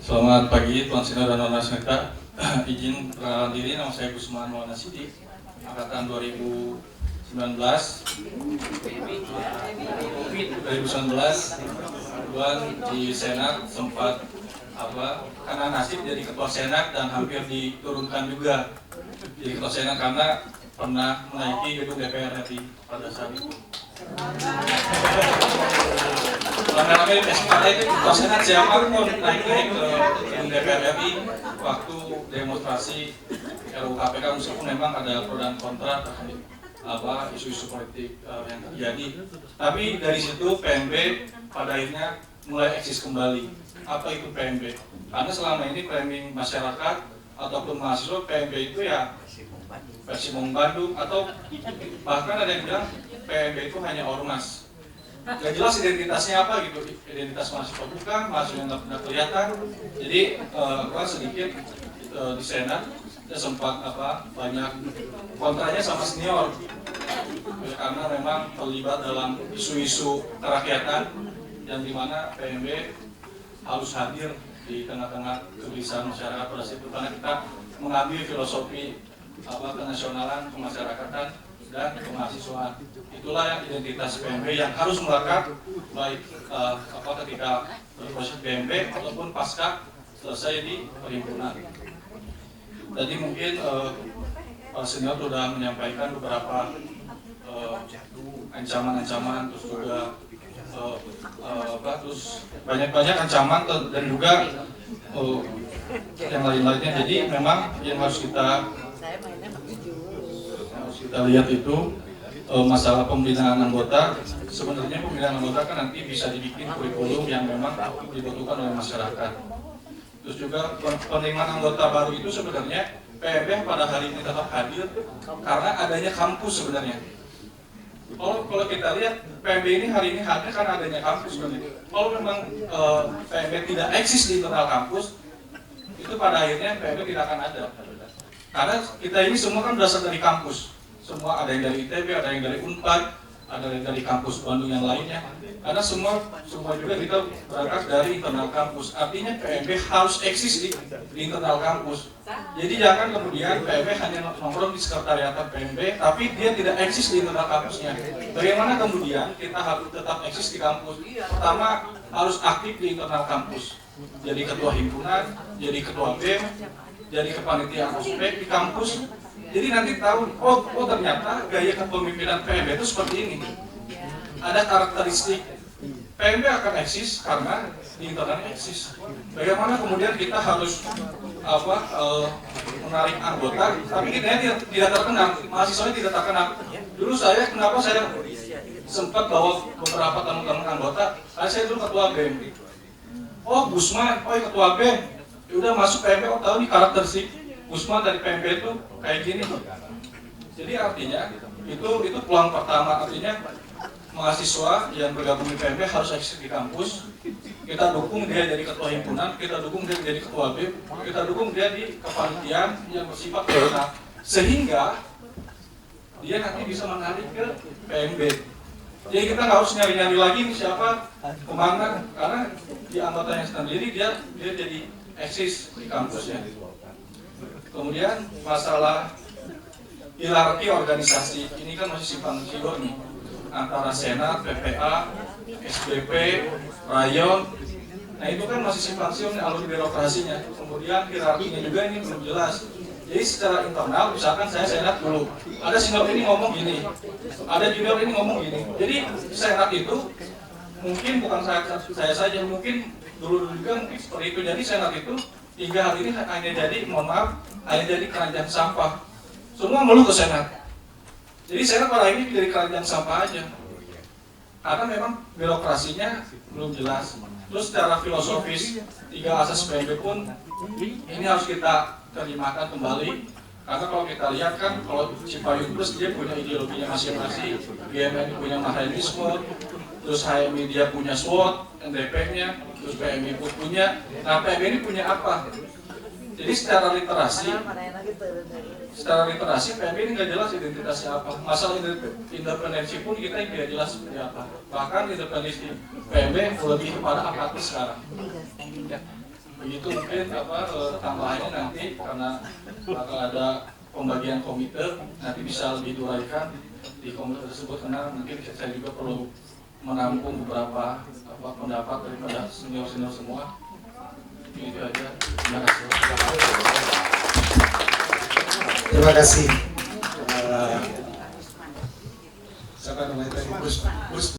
Selamat pagi Tuan Sina dan Nona Seneta. Izin perkenalan diri, nama saya Gusman Maulana Sidi, angkatan 2019. Kebetulan di Senat sempat karena nasib jadi ketua Senat dan hampir diturunkan juga jadi ketua Senat karena pernah menaiki gedung DPR RI pada saat itu. Rame-rame katanya itu ketua Senat siapa pun naik ke gedung DPR RI waktu demonstrasi RUU KPK, meskipun memang ada pro dan kontra terkait isu-isu politik yang terjadi. Tapi dari situ PMB pada akhirnya mulai eksis kembali. Apa itu PMB? Karena selama ini framing masyarakat ataupun mahasiswa PMB itu ya Persimum Bandung, atau bahkan ada yang bilang PMB itu hanya ormas. Gak jelas identitasnya apa gitu, identitas mahasiswa bukan, mahasiswa yang nggak kelihatan. Jadi sedikit di Senat kita sempat banyak kontranya sama senior karena memang terlibat dalam isu-isu kerakyatan yang dimana PMB harus hadir di tengah-tengah kegelisahan masyarakat pada situ, karena kita mengambil filosofi kenasionalan, kemasyarakatan, dan kemahasiswaan. Itulah yang identitas PMB yang harus melekat baik ketika proses PMB ataupun pasca selesai di perhimpunan. Tadi mungkin senior sudah menyampaikan beberapa ancaman-ancaman, terus juga terus banyak ancaman dan juga yang lain-lainnya. Jadi memang yang harus kita lihat itu masalah pembinaan anggota. Sebenarnya pembinaan anggota kan nanti bisa dibikin kurikulum yang memang dibutuhkan oleh masyarakat. Terus juga penerimaan anggota baru itu sebenarnya PMB pada hari ini tetap hadir karena adanya kampus sebenarnya. Kalau kita lihat PMB ini hari ini hadir karena adanya kampus sebenarnya. Kalau memang PMB tidak eksis di internal kampus, itu pada akhirnya PMB tidak akan ada. Karena kita ini semua kan berasal dari kampus. Semua ada yang dari ITB, ada yang dari Unpad, ada yang dari kampus Bandung yang lainnya. Karena semua juga kita berangkat dari internal kampus. Artinya PMB harus eksis di internal kampus. Jadi jangan kemudian PMB hanya nongkrong di sekretariat PMB, tapi dia tidak eksis di internal kampusnya. Bagaimana kemudian kita harus tetap eksis di kampus? Pertama, harus aktif di internal kampus. Jadi ketua himpunan, jadi ketua BEM, jadi kepanitiaan ospek di kampus. Jadi nanti tahu, oh ternyata gaya kepemimpinan PMB itu seperti ini. Ada karakteristik. PMB akan eksis karena di internalnya eksis. Bagaimana kemudian kita harus menarik anggota, tapi kita tidak terkenal, mahasiswanya tidak terkenal. Dulu kenapa saya sempat bawa beberapa teman-teman anggota, saya dulu ketua BEM. Oh Gusman, ketua BEM, udah masuk PMB, tahu nih karakteristik Gusman dari PMB itu kayak gini. Jadi artinya itu peluang pertama, artinya mahasiswa yang bergabung di PMB harus eksis di kampus. Kita dukung dia jadi ketua himpunan, kita dukung dia jadi ketua BEM, kita dukung dia di kepanitiaan yang bersifat nasional, sehingga dia nanti bisa menarik ke PMB. Jadi kita nggak harus nyari-nyari lagi nih siapa kemana, karena di anggotanya sendiri dia jadi eksis di kampusnya. Kemudian masalah hierarki organisasi ini kan masih simpang siur nih antara Senat, PPA, SBP, Rayon. Nah itu kan masih simpang siur nih alur birokrasinya. Kemudian hierarkinya juga ini belum jelas. Jadi secara internal, misalkan saya Senat dulu, ada senior ini ngomong gini, ada junior ini ngomong gini. Jadi Senat itu mungkin bukan saya saja, mungkin dulu juga mungkin seperti itu. Jadi Senat itu hingga hari ini hanya jadi, hanya jadi keranjang sampah. Semua melulu ke Senat. Jadi Senat pada ini jadi keranjang sampah aja. Karena memang birokrasinya belum jelas. Terus secara filosofis, 3 asas PMB pun ini harus kita terimakan kembali. Karena kalau kita lihat kan, kalau Cipayung Plus dia punya ideologinya masing-masing, GMN punya Mahayanisme, terus HMI dia punya SWOT, NDP-nya, terus PMI pun punya. Nah PMB ini punya apa? Jadi secara literasi PMB ini nggak jelas identitasnya apa. Masalah independensi pun kita tidak jelas seperti apa. Bahkan independensi PMB lebih kepada apatis sekarang. Ya. begitu mungkin tambahannya nanti karena bakal ada pembagian komite, nanti bisa lebih diuraikan di komite tersebut karena mungkin saya juga perlu menampung beberapa pendapat daripada senior-senior semua. Itu aja. Terima kasih. Terima kasih.